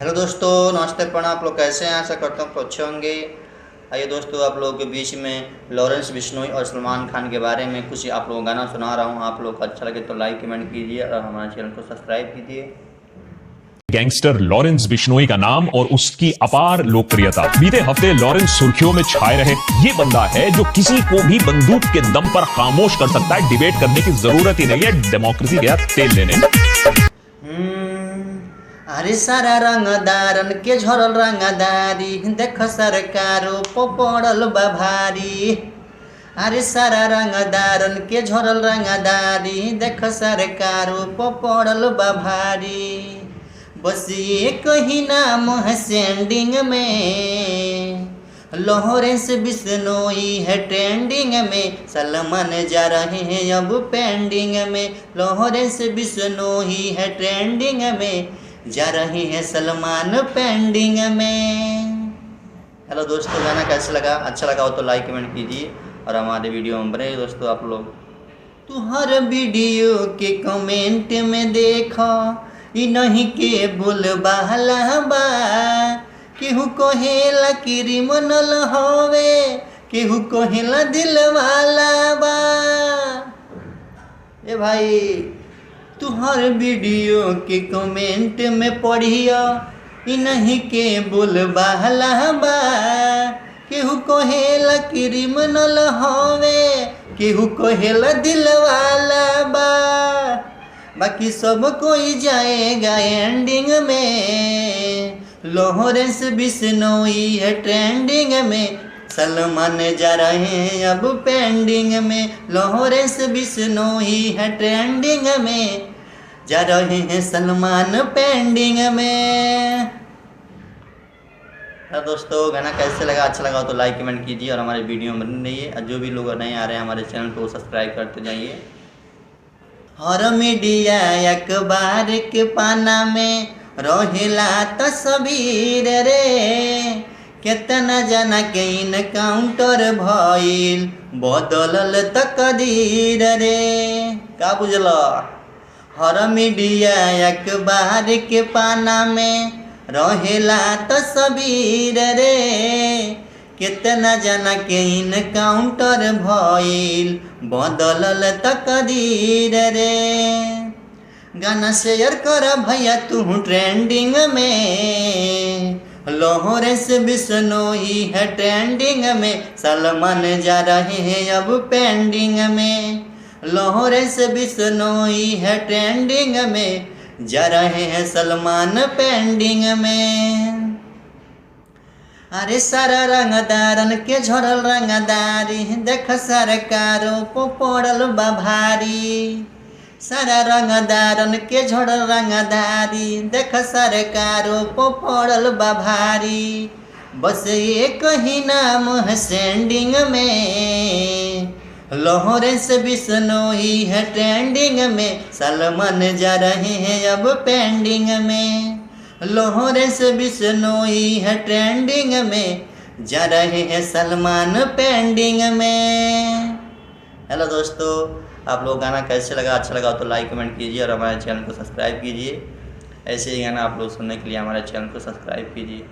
Hello दोस्तों, नमस्ते प्रणाम। आप लोग कैसे हैं? आशा करता हूँ अच्छे होंगे। आइए दोस्तों, आप लोगों के बीच में लॉरेंस बिश्नोई और सलमान खान के बारे में कुछ आप लोगों को गाना सुना रहा हूँ। आप लोग को अच्छा लगे तो लाइक कमेंट कीजिए और हमारे चैनल को सब्सक्राइब कीजिए। गैंगस्टर लॉरेंस बिश्नोई का नाम और उसकी अपार लोकप्रियता। बीते हफ्ते लॉरेंस सुर्खियों में छाए रहे। ये बंदा है जो किसी को भी बंदूक के दम पर खामोश कर सकता है। डिबेट करने की जरूरत ही नहीं है, डेमोक्रेसी गया तेल लेने। अरे सारा रंगदारन के झरल रंगदारी देख सरकारों पो पड़ल बा भारी। अरे सारा रंगदारन के झरल रंगदारी देख सरकारों पो पड़ल बा भारी। बस ये कहीं नाम है सेंडिंग में, लॉरेंस बिश्नोई है ट्रेंडिंग में, सलमान जा रहे हैं अब पेंडिंग में। लॉरेंस बिश्नोई है ट्रेंडिंग में, जा रहे हैं सलमान पेंडिंग में। हेलो दोस्तों, गाना कैसे लगा? अच्छा लगा हो तो लाइक कमेंट कीजिए और हमारे वीडियो में बने दोस्तों आप लोग। तू हर वीडियो के कमेंट में देखो ई नहीं के बोल बहला बा। केहू कहेला क्रिमिनल होवे, केहू कहेला दिल वाला बा। ए भाई, तू हर वीडियो के कमेंट में पढ़िया ई नहीं के बोल बहला बा। केहू कहेला क्रिमिनल होवे, केहू कहेला दिल वाला बा। बाकी सब कोई जाएगा एंडिंग में, लॉरेंस बिश्नोई है ट्रेंडिंग में, सलमान जा रहे हैं अब पेंडिंग में। लॉरेंस बिश्नोई है ट्रेंडिंग में, जा रहे हैं सलमान पेंडिंग में। दोस्तों, गाना कैसे लगा? अच्छा लगा तो लाइक कमेंट कीजिए और हमारे वीडियो में बने रहिए। और जो भी लोग नहीं आ रहे हैं हमारे चैनल को सब्सक्राइब करते जाइए। हर मीडिया अखबार के पाना में रहेला तस्वीर रे, केतना जना के इनकाउंटर भइल बदलल तकदीर रे। का बुझल? हर मीडिया अखबार के पाना में रहेला तस्वीर रे, केतना जना के इनकाउंटर भइल बदलल तकदीर रे। गाना शेयर कर भैया तू ट्रेंडिंग में, लॉरेंस बिश्नोई है ट्रेंडिंग में, सलमान जा रहे हैं अब पेंडिंग में। लॉरेंस बिश्नोई है ट्रेंडिंग में, जा रहे हैं सलमान पेंडिंग में। अरे सारा रंगदारन के झरल रंगदारी देख सरकारों पो पड़ल बा भारी। सारा रंगदारन के झरल रंगदारी देख सरकारों पो पड़ल बा भारी। बस ये कहीं नाम है सेंडिंग में, लॉरेंस बिश्नोई है ट्रेंडिंग में, सलमान जा रहे हैं अब पेंडिंग में। लॉरेंस बिश्नोई है ट्रेंडिंग में, जा रहे हैं सलमान पेंडिंग में। हेलो दोस्तों, आप लोग गाना कैसे लगा? अच्छा लगा तो लाइक कमेंट कीजिए और हमारे चैनल को सब्सक्राइब कीजिए। ऐसे ही गाना आप लोग सुनने के लिए हमारे चैनल को सब्सक्राइब कीजिए।